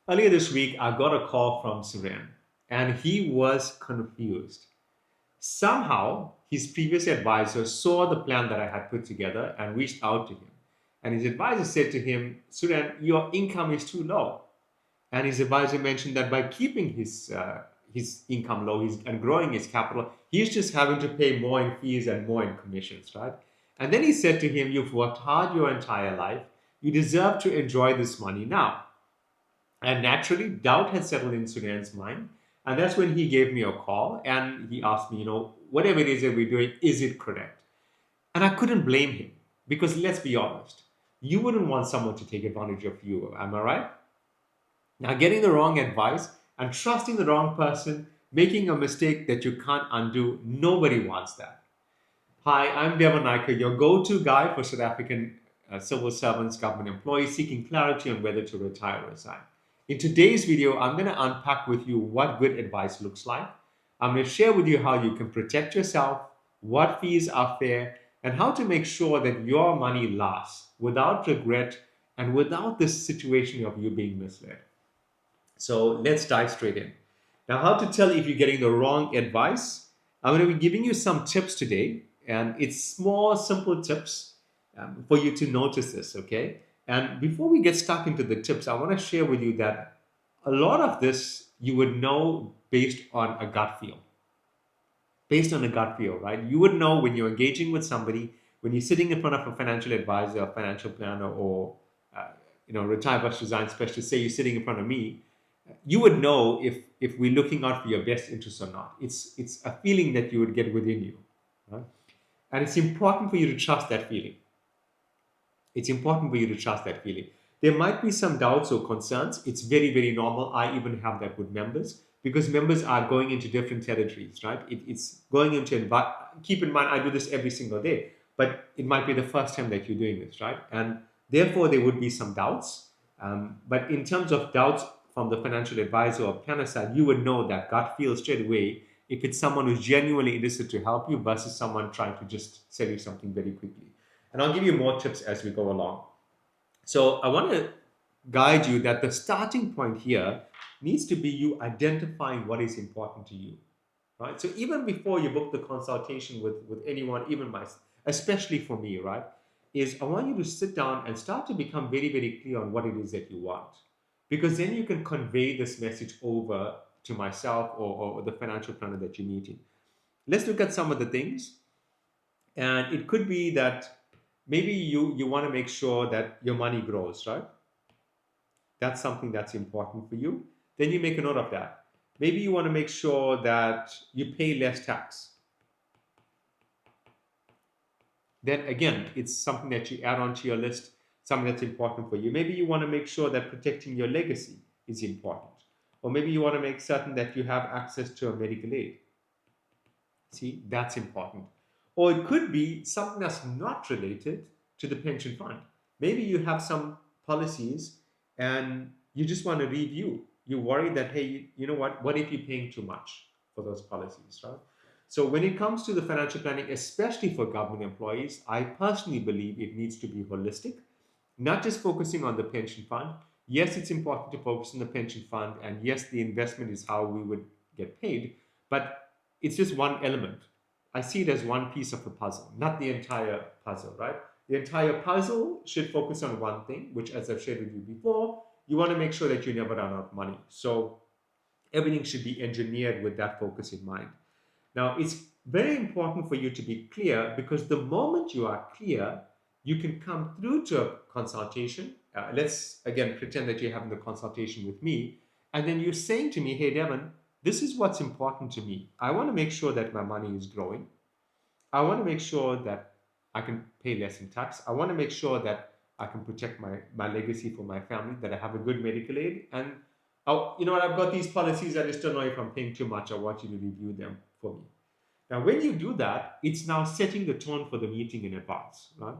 Earlier this week, I got a call from Suren, and he was confused. Somehow, his previous advisor saw the plan that I had put together and reached out to him. And his advisor said to him, Suren, your income is too low. And his advisor mentioned that by keeping his income low and growing his capital, he's just having to pay more in fees and more in commissions, right? And then he said to him, you've worked hard your entire life. You deserve to enjoy this money now. And naturally, doubt had settled in Sudan's mind. And that's when he gave me a call and he asked me, whatever it is that we're doing, is it correct? And I couldn't blame him because let's be honest, you wouldn't want someone to take advantage of you. Am I right? Now, getting the wrong advice and trusting the wrong person, making a mistake that you can't undo, nobody wants that. Hi, I'm Dhevan Naicker, your go to guy for South African civil servants, government employees seeking clarity on whether to retire or resign. In today's video, I'm going to unpack with you what good advice looks like. I'm going to share with you how you can protect yourself, what fees are fair, and how to make sure that your money lasts without regret and without this situation of you being misled. So let's dive straight in. Now, how to tell if you're getting the wrong advice? I'm going to be giving you some tips today, and it's small, simple tips for you to notice this, okay? And before we get stuck into the tips, I want to share with you that a lot of this you would know based on a gut feel. Based on a gut feel, right? You would know when you're engaging with somebody, when you're sitting in front of a financial advisor, a financial planner, or retire versus resign specialist. Say you're sitting in front of me, you would know if we're looking out for your best interests or not. It's a feeling that you would get within you, right? And it's important for you to trust that feeling. It's important for you to trust that feeling. There might be some doubts or concerns. It's very, very normal. I even have that with members because members are going into different territories, right? It's going into, keep in mind, I do this every single day, but it might be the first time that you're doing this, right? And therefore, there would be some doubts. But in terms of doubts from the financial advisor or planner side, you would know that gut feel straight away if it's someone who's genuinely interested to help you versus someone trying to just sell you something very quickly. And I'll give you more tips as we go along. So I want to guide you that the starting point here needs to be you identifying what is important to you, right? So even before you book the consultation with anyone, even myself, especially for me, right, is I want you to sit down and start to become very, very clear on what it is that you want. Because then you can convey this message over to myself or the financial planner that you're meeting. Let's look at some of the things. And it could be that maybe you want to make sure that your money grows, right? That's something that's important for you. Then you make a note of that. Maybe you want to make sure that you pay less tax. Then again, it's something that you add onto your list, something that's important for you. Maybe you want to make sure that protecting your legacy is important. Or maybe you want to make certain that you have access to a medical aid. See, that's important. Or it could be something that's not related to the pension fund. Maybe you have some policies and you just want to review. You worry that, hey, you know what if you're paying too much for those policies, right? So when it comes to the financial planning, especially for government employees, I personally believe it needs to be holistic, not just focusing on the pension fund. Yes, it's important to focus on the pension fund, and yes, the investment is how we would get paid, but it's just one element. I see it as one piece of the puzzle, not the entire puzzle, right? The entire puzzle should focus on one thing, which, as I've shared with you before, you want to make sure that you never run out of money. So everything should be engineered with that focus in mind. Now, it's very important for you to be clear because the moment you are clear, you can come through to a consultation. Let's again pretend that you're having the consultation with me, and then you're saying to me, hey, Devon, this is what's important to me. I want to make sure that my money is growing. I want to make sure that I can pay less in tax. I want to make sure that I can protect my legacy for my family, that I have a good medical aid. And oh, you know what? I've got these policies. I just don't know if I'm paying too much. I want you to review them for me. Now, when you do that, it's now setting the tone for the meeting in advance, right?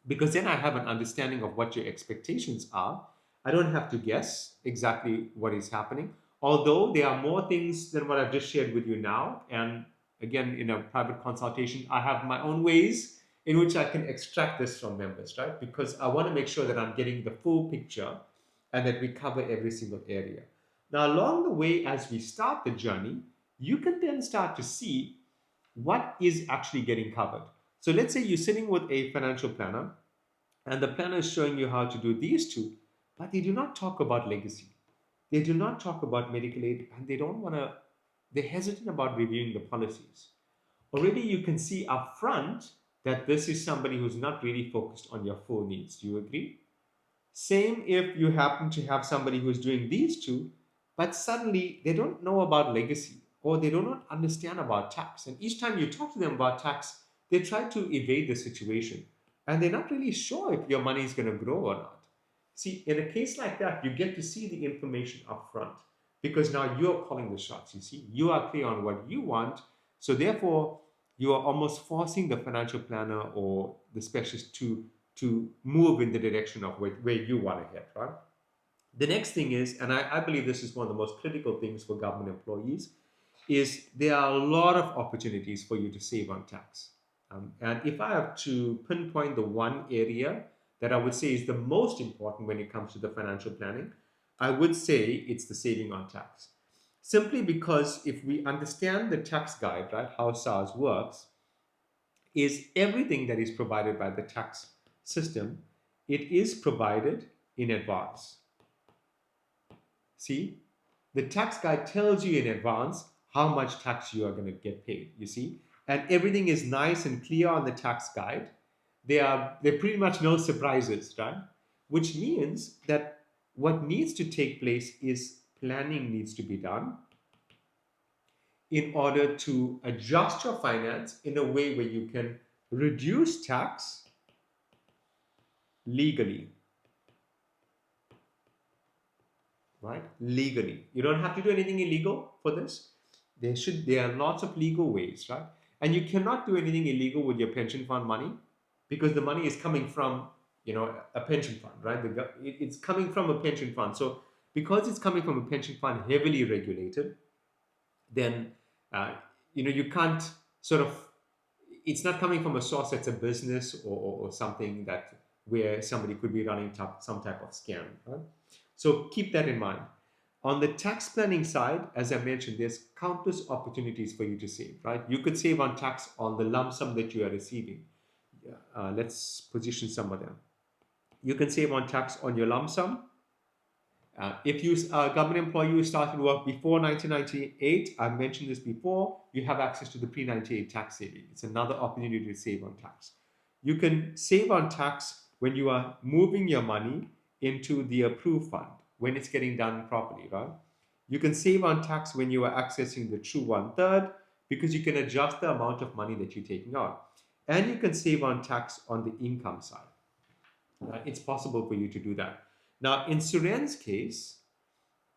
Because then I have an understanding of what your expectations are. I don't have to guess exactly what is happening. Although there are more things than what I've just shared with you now. And again, in a private consultation, I have my own ways in which I can extract this from members, right? Because I want to make sure that I'm getting the full picture and that we cover every single area. Now, along the way, as we start the journey, you can then start to see what is actually getting covered. So let's say you're sitting with a financial planner, and the planner is showing you how to do these two, but they do not talk about legacy. They do not talk about medical aid, and they don't want to, they're hesitant about reviewing the policies. Already you can see up front that this is somebody who's not really focused on your full needs. Do you agree? Same if you happen to have somebody who's doing these two, but suddenly they don't know about legacy or they do not understand about tax. And each time you talk to them about tax, they try to evade the situation. And they're not really sure if your money is going to grow or not. See, in a case like that, you get to see the information up front because now you're calling the shots. You see, you are clear on what you want. So therefore, you are almost forcing the financial planner or the specialist to move in the direction of where you want to head, right? The next thing is, and I believe this is one of the most critical things for government employees, is there are a lot of opportunities for you to save on tax. And if I have to pinpoint the one area that I would say is the most important when it comes to the financial planning, I would say it's the saving on tax. Simply because if we understand the tax guide, right, how SARS works, is everything that is provided by the tax system, it is provided in advance. See, the tax guide tells you in advance how much tax you are going to get paid, you see, and everything is nice and clear on the tax guide. There pretty much no surprises, right? Which means that what needs to take place is planning needs to be done in order to adjust your finance in a way where you can reduce tax legally, right? Legally. You don't have to do anything illegal for this. There are lots of legal ways, right? And you cannot do anything illegal with your pension fund money because the money is coming from, a pension fund, right? It's coming from a pension fund. So because it's coming from a pension fund heavily regulated, then uh, you can't sort of, it's not coming from a source that's a business or something that where somebody could be running some type of scam, right? So keep that in mind. On the tax planning side, as I mentioned, there's countless opportunities for you to save, right? You could save on tax on the lump sum that you are receiving. Let's position some of them. You can save on tax on your lump sum. If you are a government employee who started work before 1998, I've mentioned this before, you have access to the pre-98 tax saving. It's another opportunity to save on tax. You can save on tax when you are moving your money into the approved fund, when it's getting done properly, right? You can save on tax when you are accessing the true 1/3 because you can adjust the amount of money that you're taking out. And you can save on tax on the income side. It's possible for you to do that. Now, in Suren's case,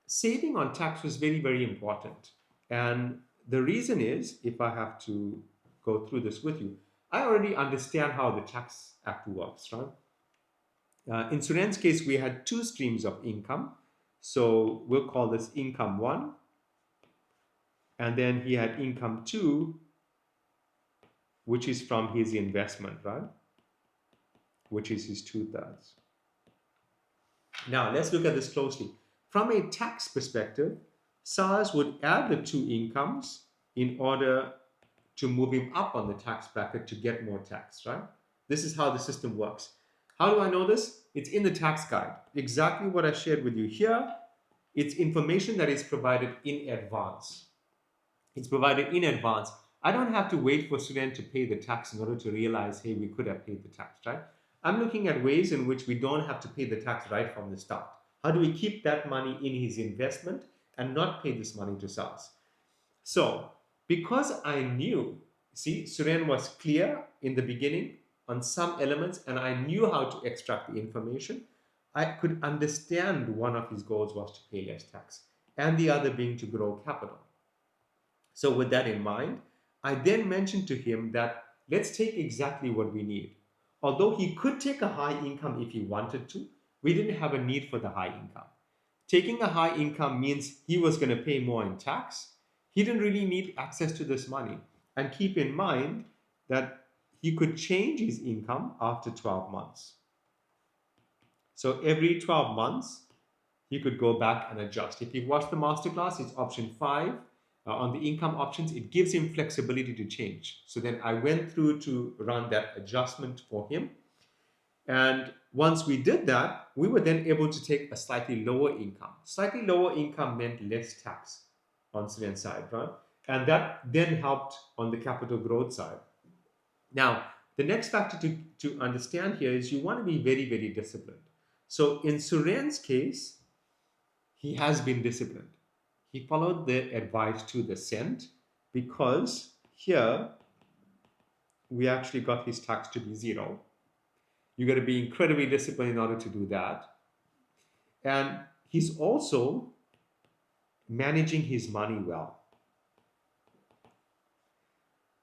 saving on tax was very, very important. And the reason is, if I have to go through this with you, I already understand how the Tax Act works, right? In Suren's case, we had two streams of income. So we'll call this income one. And then he had income two, which is from his investment, right? Which is his 2/3. Now, let's look at this closely. From a tax perspective, SARS would add the two incomes in order to move him up on the tax bracket to get more tax, right? This is how the system works. How do I know this? It's in the tax guide. Exactly what I shared with you here. It's information that is provided in advance. It's provided in advance. I don't have to wait for Suren to pay the tax in order to realize, hey, we could have paid the tax, right? I'm looking at ways in which we don't have to pay the tax right from the start. How do we keep that money in his investment and not pay this money to SARS? So, because I knew, see, Suren was clear in the beginning on some elements and I knew how to extract the information, I could understand one of his goals was to pay less tax and the other being to grow capital. So with that in mind, I then mentioned to him that let's take exactly what we need. Although he could take a high income if he wanted to, we didn't have a need for the high income. Taking a high income means he was going to pay more in tax. He didn't really need access to this money. And keep in mind that he could change his income after 12 months. So every 12 months, he could go back and adjust. If he watched the masterclass, it's option 5. On the income options, it gives him flexibility to change. So then I went through to run that adjustment for him. And once we did that, we were then able to take a slightly lower income. Slightly lower income meant less tax on Suren's side, right? And that then helped on the capital growth side. Now, the next factor to understand here is you want to be very, very disciplined. So in Suren's case, he has been disciplined. He followed the advice to the cent because here we actually got his tax to be 0. You got to be incredibly disciplined in order to do that. And he's also managing his money well.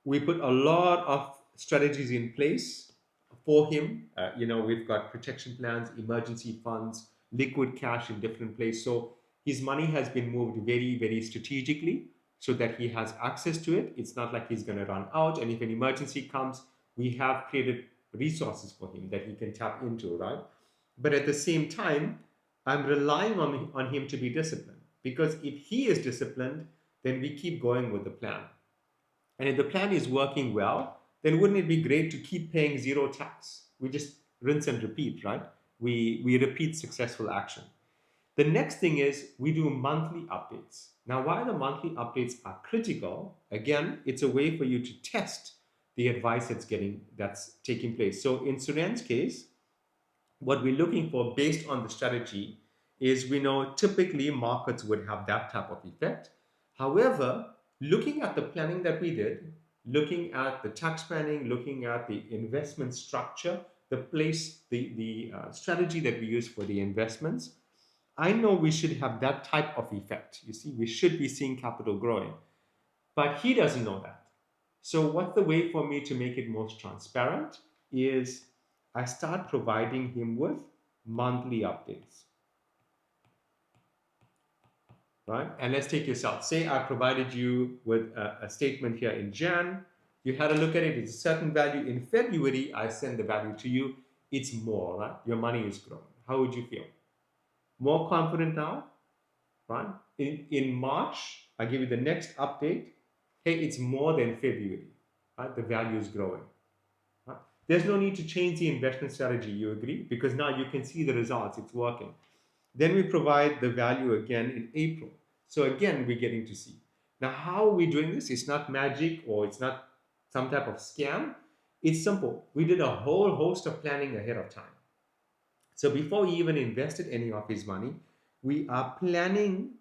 We put a lot of strategies in place for him. We've got protection plans, emergency funds, liquid cash in different places. So his money has been moved very, very strategically so that he has access to it. It's not like he's going to run out. And if an emergency comes, we have created resources for him that he can tap into, right? But at the same time, I'm relying on him to be disciplined, because if he is disciplined, then we keep going with the plan. And if the plan is working well, then wouldn't it be great to keep paying 0 tax? We just rinse and repeat, right? We repeat successful action. The next thing is we do monthly updates. Now, why the monthly updates are critical, again, it's a way for you to test the advice that's taking place. So in Suren's case, what we're looking for based on the strategy is we know typically markets would have that type of effect. However, looking at the planning that we did, looking at the tax planning, looking at the investment structure, the strategy that we use for the investments, I know we should have that type of effect. You see, we should be seeing capital growing, but he doesn't know that. So what's the way for me to make it most transparent is I start providing him with monthly updates, right? And let's take yourself. Say I provided you with a statement here in Jan. You had a look at it. It's a certain value. In February, I send the value to you. It's more, right? Your money is growing. How would you feel? More confident now, right? In March, I give you the next update. Hey, it's more than February, right? The value is growing. Right? There's no need to change the investment strategy, you agree? Because now you can see the results, it's working. Then we provide the value again in April. So again, we're getting to see. Now, how are we doing this? It's not magic or it's not some type of scam. It's simple. We did a whole host of planning ahead of time. So before we even invested any of his money, we are planning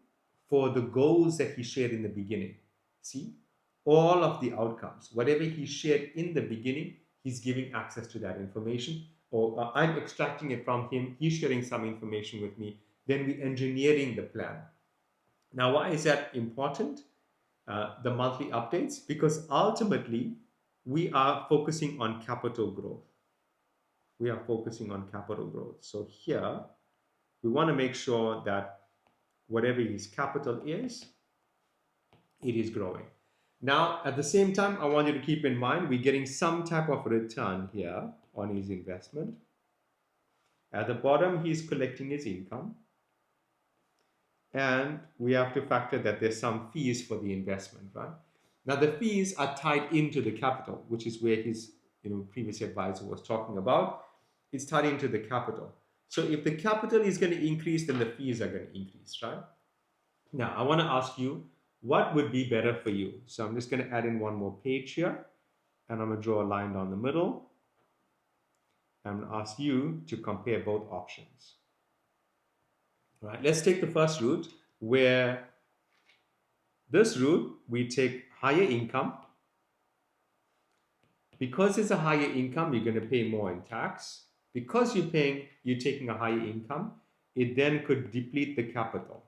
for the goals that he shared in the beginning. See, all of the outcomes, whatever he shared in the beginning, he's giving access to that information, or I'm extracting it from him, he's sharing some information with me, then we're engineering the plan. Now, why is that important? The monthly updates, because ultimately we are focusing on capital growth. We are focusing on capital growth. So here, we want to make sure that whatever his capital is, it is growing. Now, at the same time, I want you to keep in mind, we're getting some type of return here on his investment. At the bottom, he's collecting his income. And we have to factor that there's some fees for the investment, right? Now, the fees are tied into the capital, which is where his previous advisor was talking about. It's tied into the capital. So if the capital is going to increase, then the fees are going to increase, right? Now, I want to ask you, what would be better for you? So I'm just going to add in one more page here, and I'm going to draw a line down the middle. I'm going to ask you to compare both options. All right, let's take the first route, where this route, we take higher income. Because it's a higher income, you're going to pay more in tax. Because you're taking a higher income, it then could deplete the capital,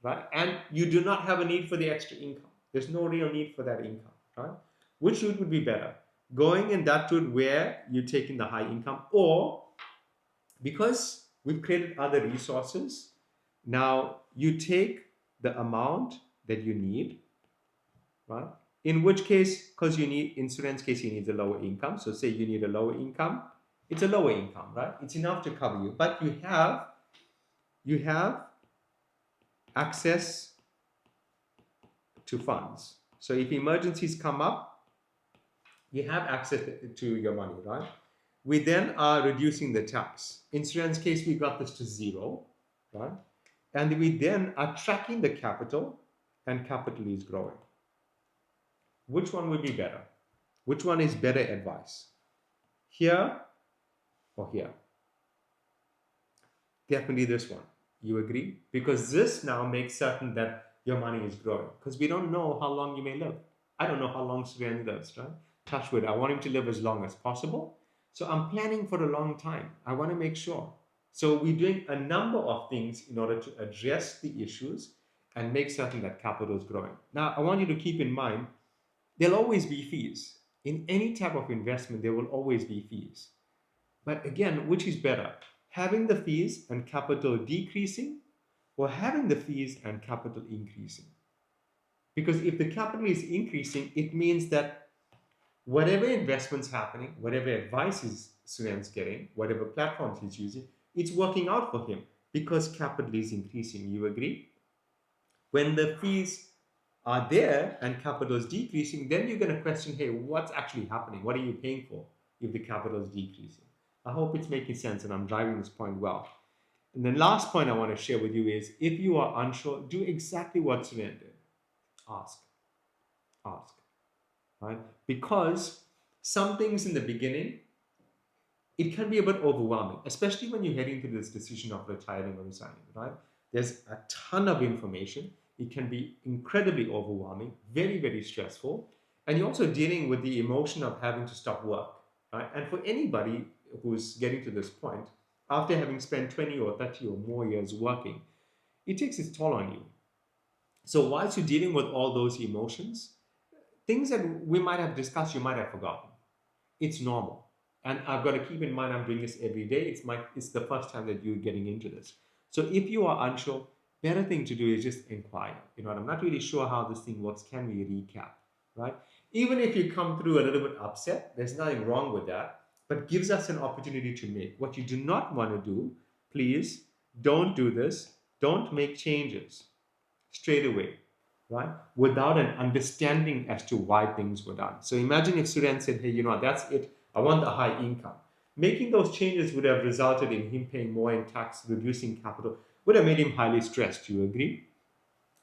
right? And you do not have a need for the extra income. There's no real need for that income, right? Which route would be better? Going in that route where you're taking the high income, or because we've created other resources, now you take the amount that you need, right? In which case, because you need, in Suren's case, he needs a lower income. So say you need a lower income, it's a lower income, right? It's enough to cover you, but you have you have access to funds. So if emergencies come up, you have access to your money, right? We then are reducing the tax. In Suren's case, we got this to 0, right? And we then are tracking the capital, and capital is growing. Which one would be better? Which one is better advice? Here or here? Definitely this one. You agree? Because this now makes certain that your money is growing. Because we don't know how long you may live. I don't know how long Suren lives, right? Touch wood. I want him to live as long as possible. So I'm planning for a long time. I want to make sure. So we're doing a number of things in order to address the issues and make certain that capital is growing. Now, I want you to keep in mind, there'll always be fees. In any type of investment, there will always be fees. But again, which is better? Having the fees and capital decreasing, or having the fees and capital increasing? Because if the capital is increasing, it means that whatever investment's happening, whatever advice Suren's getting, whatever platforms he's using, it's working out for him because capital is increasing. You agree? When the fees are there and capital is decreasing, then you're going to question, hey, what's actually happening? What are you paying for if the capital is decreasing? I hope it's making sense and I'm driving this point well. And the last point I want to share with you is, if you are unsure, do exactly what Suren did. Ask. Ask. Right? Because some things in the beginning, it can be a bit overwhelming, especially when you're heading to this decision of retiring or resigning, right? There's a ton of information. It can be incredibly overwhelming, very, very stressful. And you're also dealing with the emotion of having to stop work, right? And for anybody who's getting to this point, after having spent 20 or 30 or more years working, it takes its toll on you. So whilst you're dealing with all those emotions, things that we might have discussed, you might have forgotten. It's normal. And I've got to keep in mind, I'm doing this every day. It's the first time that you're getting into this. So if you are unsure, better thing to do is just inquire. You know, I'm not really sure how this thing works. Can we recap, right? Even if you come through a little bit upset, there's nothing wrong with that, but gives us an opportunity to make. What you do not want to do, please don't do this. Don't make changes straight away, right? Without an understanding as to why things were done. So imagine if Suren said, hey, you know what, that's it. I want the high income. Making those changes would have resulted in him paying more in tax, reducing capital, would have made him highly stressed. Do you agree?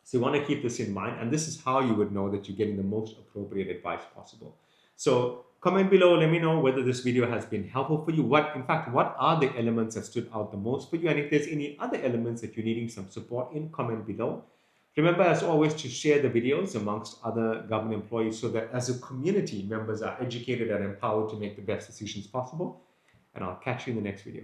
So you want to keep this in mind. And this is how you would know that you're getting the most appropriate advice possible. So comment below, let me know whether this video has been helpful for you. What are the elements that stood out the most for you? And if there's any other elements that you're needing some support in, comment below. Remember, as always, to share the videos amongst other government employees so that as a community, members are educated and empowered to make the best decisions possible. And I'll catch you in the next video.